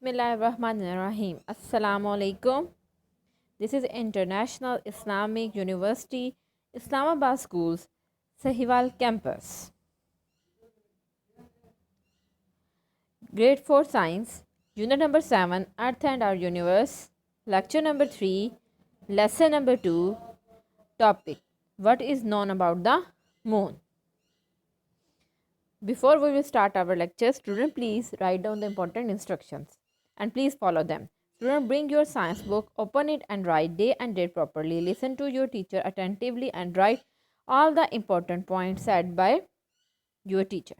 Bismillahirrahmanirrahim. Assalamu alaikum. This is International Islamic University, Islamabad Schools, Sahiwal Campus. Grade 4 Science, Unit number 7, Earth and our Universe, Lecture number 3, Lesson number 2, Topic, What is known about the Moon? Before we will start our lecture, student, please write down the important instructions and please follow them. Student, bring your science book, open it and write day and date properly. Listen to your teacher attentively and write all the important points said by your teacher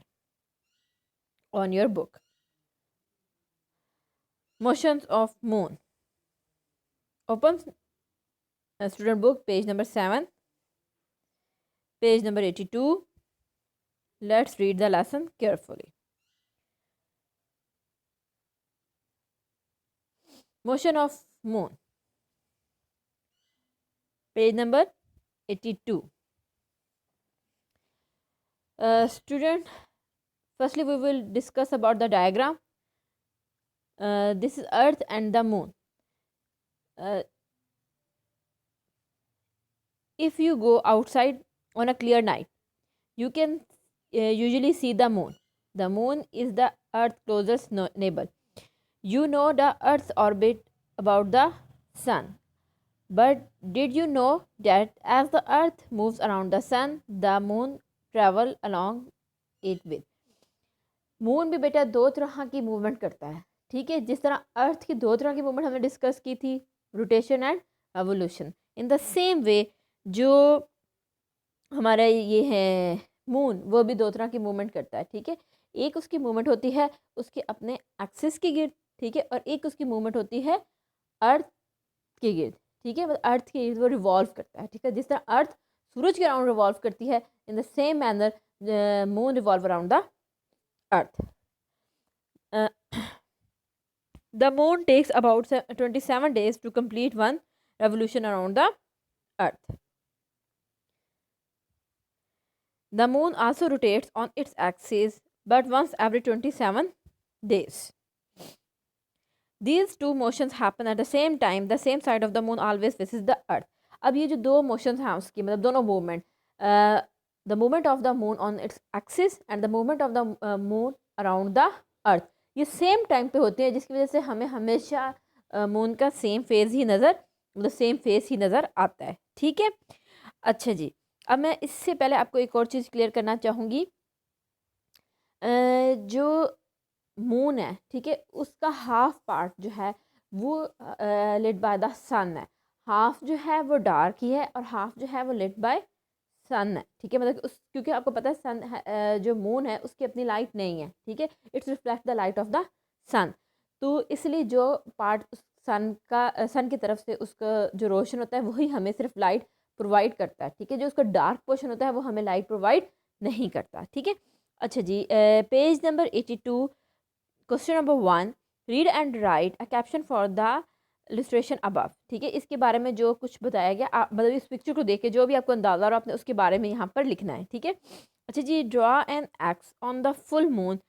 on your book. Motions of moon. Open student book, page number 7, page number 82. Let's read the lesson carefully. Motion of moon. Page number 82. Student, firstly we will discuss about the diagram. This is Earth and the moon. If you go outside on a clear night, you can usually see the moon. The moon is the Earth's closest neighbor. You know the Earth's orbit about the sun. But did you know that as the Earth moves around the sun, the moon travel along it with? Moon भी बेटा दो तरह की movement करता है, ठीक है. जिस तरह अर्थ की दो तरह की मूवमेंट हमने डिस्कस की थी, rotation and evolution. In the same way जो हमारा ये है मून, वो भी दो तरह की मूवमेंट करता है, ठीक है. एक उसकी मूवमेंट होती है उसके अपने एक्सिस के गिर्द, ठीक है, और एक उसकी मूवमेंट होती है अर्थ के गिर्द, ठीक है. मतलब अर्थ के गिर्द वो रिवॉल्व करता है, ठीक है. जिस तरह अर्थ सूरज के अराउंड रिवॉल्व करती है, in the same manner moon revolve around the earth. The moon takes about 27 days to complete one revolution around the earth. The moon also rotates on its axis, but once every 27 days. These two motions happen at the same time. The same side of the moon always faces the earth. अब ये जो दो motions हैं उसकी, मतलब दोनों movement, the movement of the moon on its axis and the movement of the moon around the earth, ये same time पे होते हैं, जिसकी वजह से हमें हमेशा मून का सेम फेज़ ही नज़र, मतलब सेम फेस ही नज़र आता है, ठीक है. अच्छा जी, अब मैं इससे पहले आपको एक और चीज़ क्लियर करना चाहूँगी. जो मून है, ठीक है, उसका हाफ पार्ट जो है वो लिट बाय द सन है. हाफ जो है वो डार्क ही है और हाफ जो है वो लिट बाय सन है, ठीक है. मतलब उस, क्योंकि आपको पता है सन जो मून है उसकी अपनी लाइट नहीं है, ठीक है. It's reflect the light of the sun. तो इसलिए जो पार्ट सन की तरफ से उसका जो रोशन होता है वही हमें सिर्फ लाइट प्रोवाइड करता है, ठीक है. जो उसका डार्क पोर्शन होता है वो हमें लाइट प्रोवाइड नहीं करता, ठीक है. अच्छा जी, page number 82, question number 1, read and write a caption for the illustration above, ठीक है. इसके बारे में जो कुछ बताया गया, मतलब इस पिक्चर को देख के जो भी आपको अंदाज़ा और आपने उसके बारे में यहाँ पर लिखना है, ठीक है. अच्छा जी, draw an X on the full moon,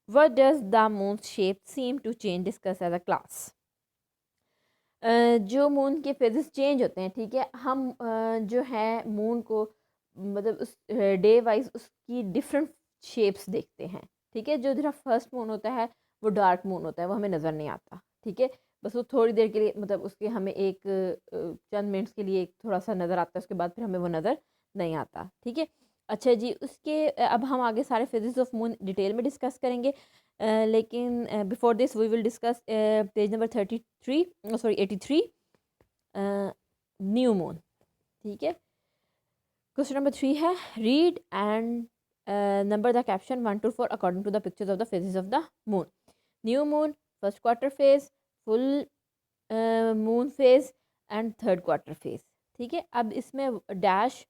what does the moon shape seem to change, discuss as a class. जो मून के फेजेस चेंज होते हैं, ठीक है, हम जो है मून को मतलब उस डे वाइज उसकी डिफरेंट शेप्स देखते हैं, ठीक है. जो जरा फर्स्ट मून होता है वो डार्क मून होता है, वो हमें नज़र नहीं आता, ठीक है. बस वो थोड़ी देर के लिए, मतलब उसके हमें एक चंद मिनट्स के लिए एक थोड़ा सा नज़र आता है, उसके बाद फिर हमें वो नज़र नहीं आता, ठीक है. अच्छा जी, उसके अब हम आगे सारे फेजेस ऑफ मून डिटेल में डिस्कस करेंगे. लेकिन before this we will discuss page number 83 new moon, ठीक है. क्वेश्चन नंबर 3 है, read and number the caption 1 to 4 according to the pictures of the phases of the moon. New moon, first quarter phase, full moon phase and third quarter phase, ठीक है. अब इसमें dash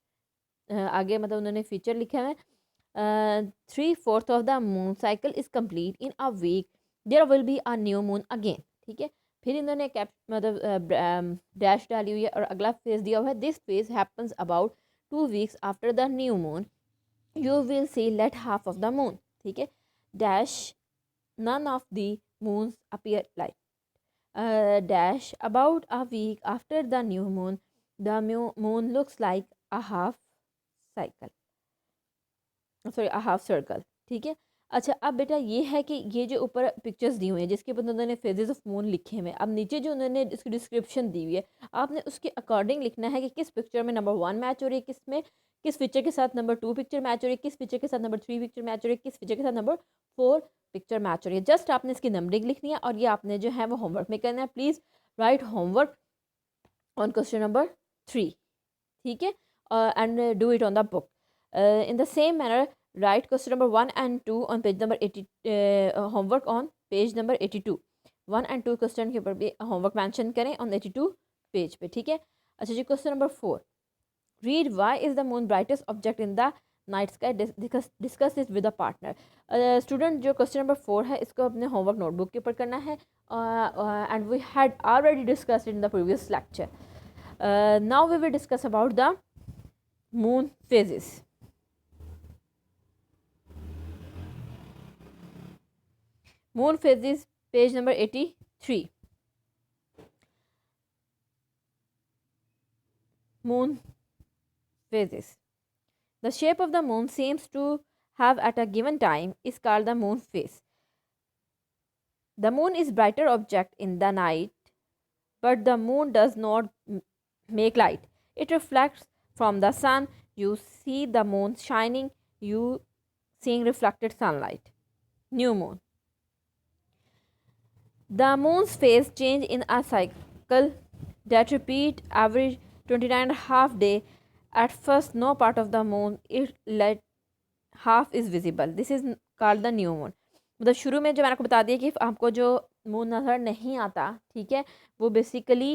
आगे मतलब उन्होंने feature लिखा है, 3/4 of the moon cycle is complete in a week, there will be a new moon again, ठीक है. फिर इन्होंने कैप मतलब डैश डाली हुई है और अगला फेज दिया हुआ है, this phase happens about 2 weeks after the new moon, you will see left half of the moon, ठीक है. Dash, none of the moons appear light. Dash about a week after the new moon, the moon looks like a half cycle, sorry a half circle. ठीक है. अच्छा, अब बेटा ये है कि ये जो ऊपर पिक्चर्स दी हुई हैं जिसके ऊपर उन्होंने फेजेस ऑफ मून लिखे हुए हैं, अब नीचे जो उन्होंने इसकी डिस्क्रिप्शन दी हुई है आपने उसके अकॉर्डिंग लिखना है कि किस पिक्चर में नंबर 1 मैच हो रही है, किस में किस पिक्चर के साथ नंबर 2 पिक्चर मैच हो रही है, किस पिक्चर के साथ नंबर 3 पिक्चर मैच हो रही है, किस पिक्चर के साथ नंबर 4 पिक्चर मैच हो रही है. जस्ट आपने इसकी नंबरिंग लिखनी है और ये आपने जो है वो होमवर्क में करना है. Please write homework on question number 3. ठीक है, and do it on the book. In the same manner, write question number 1 and 2 on page number 80. Homework on page number 82. 1 and 2 question के ऊपर भी होमवर्क मेंशन करें on 82 page पे. ठीक है. अच्छा जी, question number 4. Read why is the moon brightest object in the night sky, discuss this with a partner. Student जो क्वेश्चन नंबर 4 है इसको अपने होमवर्क नोटबुक के ऊपर करना है and we had already discussed in the previous lecture. Now we will discuss about the moon phases. Moon phases, page number 83. Moon phases. The shape of the moon seems to have at a given time is called the moon phase. The moon is brighter object in the night, but the moon does not make light. It reflects from the sun. You see the moon shining, you seeing reflected sunlight. New moon. The moon's phase change in a cycle that repeat every 29.5 day. At first, no part of the moon is let half is visible. This is called the new moon. मतलब शुरू में जो मैंने आपको बता दिया कि आपको जो मून नज़र नहीं आता, ठीक है, वो बेसिकली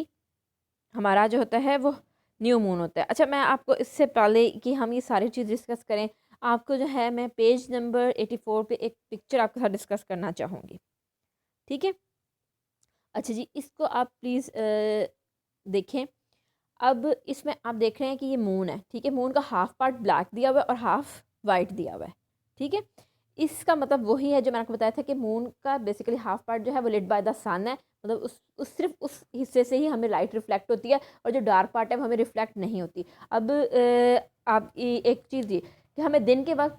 हमारा जो होता है वो न्यू मून होता है. अच्छा, मैं आपको इससे पहले कि हम ये सारी चीज़ डिस्कस करें, आपको जो है मैं पेज नंबर 84 पे एक पिक्चर आपके साथ डिस्कस करना चाहूँगी. ठीक है. अच्छा जी, इसको आप प्लीज़ देखें. अब इसमें आप देख रहे हैं कि ये मून है. ठीक है, मून का हाफ पार्ट ब्लैक दिया हुआ है और हाफ वाइट दिया हुआ है. ठीक है, इसका मतलब वही है जो मैंने आपको बताया था कि मून का बेसिकली हाफ पार्ट जो है वो लिट बाय द सन है. मतलब उस सिर्फ उस हिस्से से ही हमें लाइट रिफ्लेक्ट होती है और जो डार्क पार्ट है वो हमें रिफ्लेक्ट नहीं होती. अब आप एक चीज़ दी कि हमें दिन के वक्त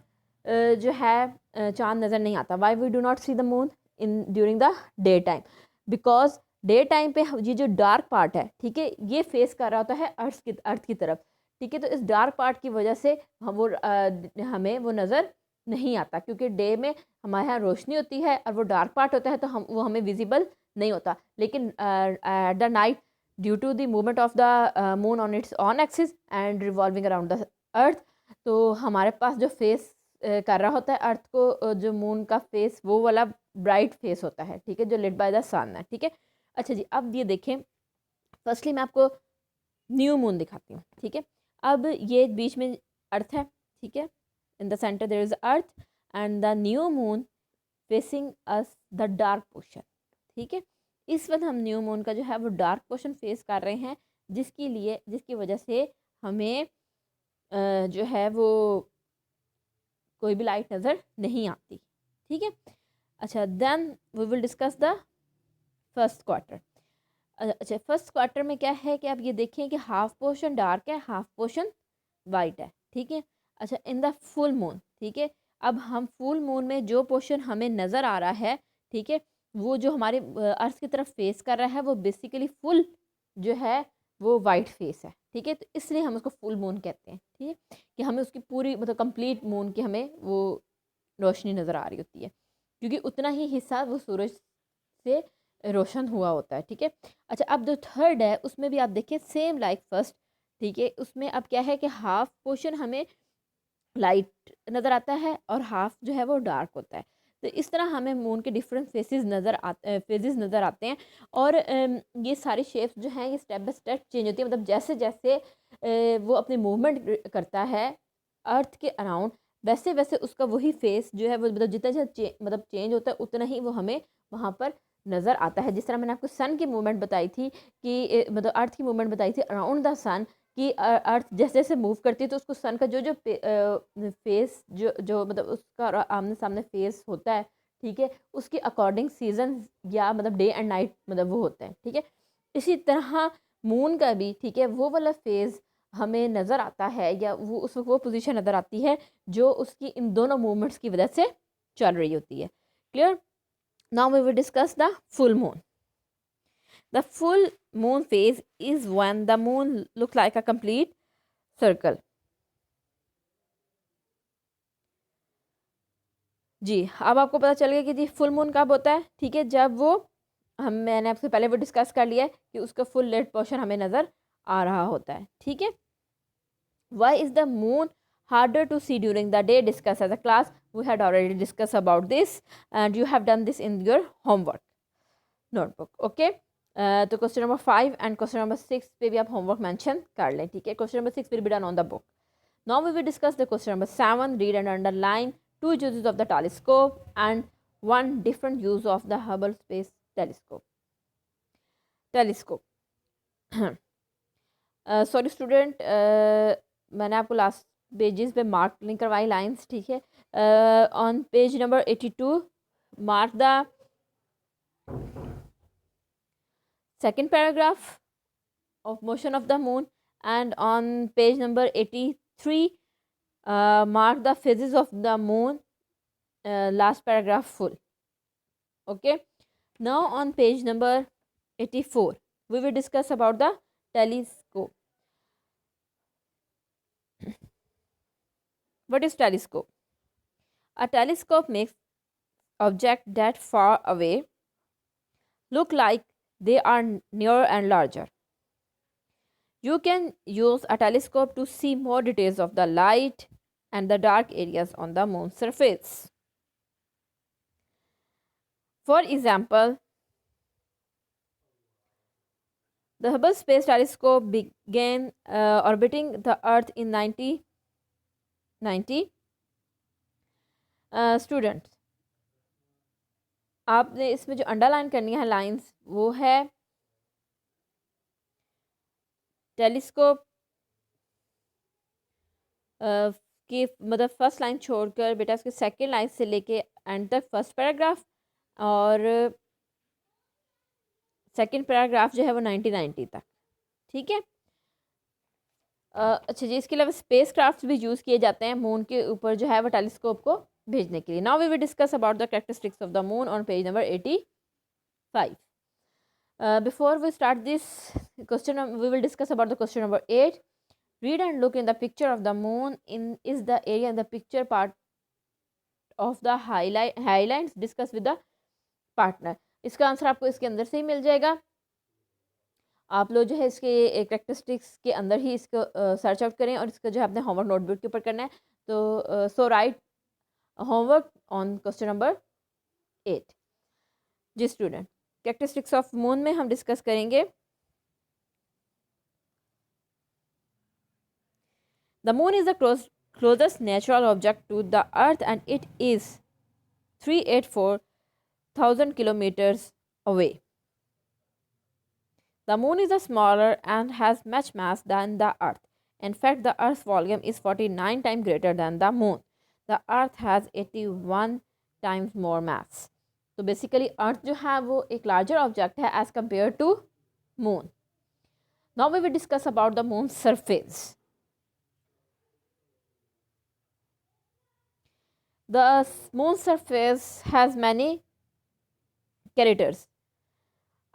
जो है चाँद नज़र नहीं आता. Why we do not see the moon in during the day time? Because day time पे ये जो डार्क पार्ट है, ठीक है, ये फेस कर रहा होता है अर्थ की तरफ. ठीक है, तो इस डार्क पार्ट की वजह से हमें वो नज़र नहीं आता क्योंकि डे में हमारे यहाँ रोशनी होती है और वो डार्क पार्ट होता है तो वो हमें विजिबल नहीं होता. लेकिन at the night due to the movement of the moon on its on axis and revolving around the earth, तो हमारे पास जो फेस कर रहा होता है अर्थ को, जो मून का फेस वो वाला ब्राइट फेस होता है. ठीक है, जो लिट बाय द सन है. ठीक है. अच्छा जी, अब ये देखें, फर्स्टली मैं आपको न्यू मून दिखाती हूँ. ठीक है, अब ये बीच में अर्थ है. ठीक है, in the centre there is earth and the new moon facing us the dark portion. ठीक है, इस वक्त हम न्यू मून का जो है वो डार्क पोर्शन फेस कर रहे हैं जिसकी वजह से हमें जो है वो कोई भी लाइट नज़र नहीं आती. ठीक है. अच्छा, then we will discuss the first quarter. अच्छा, फर्स्ट क्वार्टर में क्या है कि आप ये देखें कि हाफ पोर्शन डार्क है, हाफ पोर्शन वाइट है. ठीक है. अच्छा, इन द फुल मून, ठीक है, अब हम फुल मून में जो पोर्शन हमें नज़र आ रहा है, ठीक है, वो जो हमारे अर्थ की तरफ फेस कर रहा है वो बेसिकली फुल जो है वो वाइट फेस है. ठीक है, तो इसलिए हम उसको फुल मून कहते हैं. ठीक है, कि हमें उसकी पूरी मतलब कंप्लीट मून की हमें वो रोशनी नज़र आ रही होती है क्योंकि उतना ही हिस्सा वो सूरज से रोशन हुआ होता है. ठीक है. अच्छा, अब जो थर्ड है उसमें भी आप देखें सेम लाइक फर्स्ट. ठीक है, उसमें अब क्या है कि हाफ पोर्शन हमें लाइट नज़र आता है और हाफ जो है वो डार्क होता है. तो इस तरह हमें मून के डिफरेंट फेजेस नज़र आते हैं और ये सारी शेप्स जो हैं ये स्टेप बाय स्टेप चेंज होती है. मतलब जैसे जैसे वो अपनी मूवमेंट करता है अर्थ के अराउंड वैसे वैसे उसका वही फेस जो है वो मतलब जितना जितना चेंज होता है उतना ही वो हमें वहाँ पर नज़र आता है. जिस तरह मैंने आपको सन की मूवमेंट बताई थी कि मतलब अर्थ की मूवमेंट बताई थी अराउंड द सन कि अर्थ जैसे जैसे मूव करती है तो उसको सन का जो जो फेस जो जो मतलब उसका आमने सामने फेस होता है, ठीक है, उसके अकॉर्डिंग सीजन या मतलब डे एंड नाइट मतलब वो होते हैं। ठीक है, इसी तरह मून का भी, ठीक है, वो वाला फेज़ हमें नज़र आता है या वो उस वक्त वो पोजीशन नज़र आती है जो उसकी इन दोनों मूवमेंट्स की वजह से चल रही होती है। Clear? Now we will discuss the full moon. The full moon phase is when the moon looks like a complete circle. जी, अब आपको पता चल गया कि जी फुल मून कब होता है। ठीक है, जब वो मैंने आपसे पहले वो डिस्कस कर लिया है कि उसका फुल लेट पोर्शन हमें नज़र आ रहा होता है। ठीक है, why is the moon harder to see during the day? Discuss as a class, we had already discussed about this and you have done this in your homework notebook. Okay, तो question number 5 and question number 6 पे भी आप homework mention कर लें। ठीक है, question number 6 will be done on the book. Now we will discuss the question number 7. Read and underline 2 uses of the telescope and 1 different use of the Hubble Space Telescope. Sorry student, मैंने आपको last pages पे mark नहीं करवाई lines. ठीक है, on page number 82 mark the second paragraph of motion of the moon, and on page number 83 mark the phases of the moon, last paragraph full. Okay, now on page number 84 we will discuss about the telescope. What is telescope? A telescope makes objects that far away look like they are near and larger. You can use a telescope to see more details of the light and the dark areas on the moon's surface. For example, the Hubble Space Telescope began orbiting the Earth in 1990. Students, आपने इसमें जो underline करनी है lines वो है telescope की मतलब first line छोड़कर बेटा इसके सेकंड लाइन से लेके एंड तक फर्स्ट पैराग्राफ, और सेकंड पैराग्राफ जो है वो 1990 तक. ठीक है, अच्छा जी, इसके अलावा स्पेस क्राफ्ट भी यूज़ किए जाते हैं मून के ऊपर जो है वो टेलीस्कोप को भेजने के लिए. Now we will discuss about the characteristics of the moon on page number 85. Before we start this question, we will discuss about the question number 8. Read and look in the picture of the moon. Is the area in the picture part of the highlights discuss with the partner. इसका answer आपको इसके अंदर से ही मिल जाएगा. आप लोग जो है इसके कैरेक्टरिस्टिक्स के अंदर ही इसको सर्च आउट करें और इसका जो है अपने होमवर्क नोटबुक के ऊपर करना है. तो so write homework on question number 8. जी स्टूडेंट, कैरेक्टरिस्टिक्स ऑफ मून में हम डिस्कस करेंगे. The moon is the closest natural object to the earth and it is 384,000 kilometers away. The moon is smaller and has much mass than the earth. In fact, the earth's volume is 49 times greater than the moon. The earth has 81 times more mass. तो basically earth जो है वो एक larger object है as compared to moon. Now we will discuss about the moon surface. The moon surface has many craters.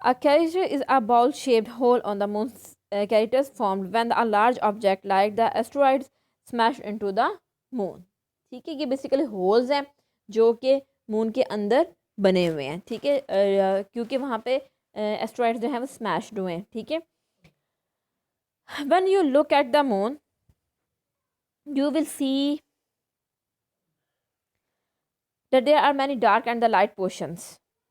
A crater is a ball-shaped hole on the moon's craters formed when a large object like the asteroids smash into the moon. ठीक है, ये basically holes हैं जो कि moon के अंदर बने हुए हैं. ठीक है, क्योंकि वहाँ पे एस्ट्रॉइड्स जो हैं वो स्मैश्ड हुए हैं. ठीक है, when you look at the moon you will see that there are many dark and the light portions.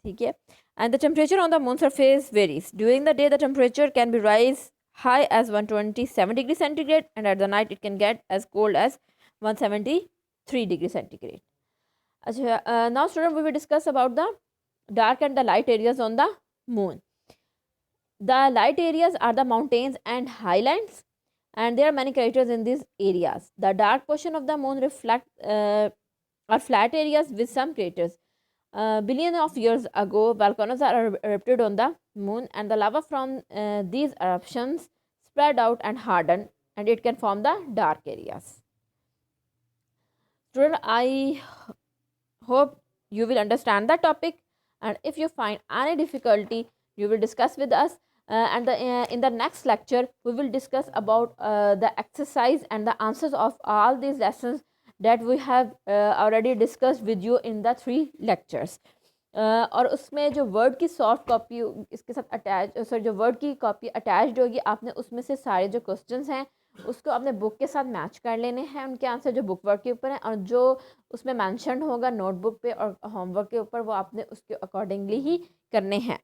ठीक है, and the temperature on the moon surface varies. During the day the temperature can be rise high as 127 degrees centigrade and at the night it can get as cold as 173 degrees centigrade. अच्छा, now student we will discuss about the dark and the light areas on the moon. The light areas are the mountains and highlands and there are many craters in these areas. The dark portion of the moon reflect are flat areas with some craters. Billion of years ago, volcanoes are erupted on the moon, and the lava from these eruptions spread out and hardened, and it can form the dark areas. Student, I hope you will understand the topic, and if you find any difficulty, you will discuss with us. And in the next lecture, we will discuss about the exercise and the answers of all these lessons that we have already discussed with you in the 3 lectures. और उसमें जो word की soft copy इसके साथ attach sorry जो word की copy attached होगी, आपने उसमें से सारे जो क्वेश्चंस हैं उसको अपने बुक के साथ मैच कर लेने हैं, उनके आंसर जो बुक वर्क के ऊपर हैं, और जो उसमें मैंशन होगा नोटबुक पे और होमवर्क के ऊपर वो आपने उसके अकॉर्डिंगली ही करने हैं.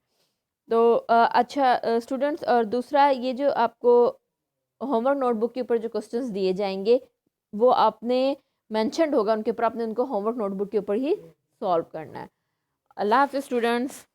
तो अच्छा स्टूडेंट्स, और दूसरा ये जो आपको होमवर्क नोटबुक के ऊपर जो क्वेश्चंस दिए जाएंगे वो आपने मैंशनड होगा उनके ऊपर, आपने उनको होमवर्क नोटबुक के ऊपर ही सॉल्व करना है. अल्लाह हाफ़िज़ स्टूडेंट्स.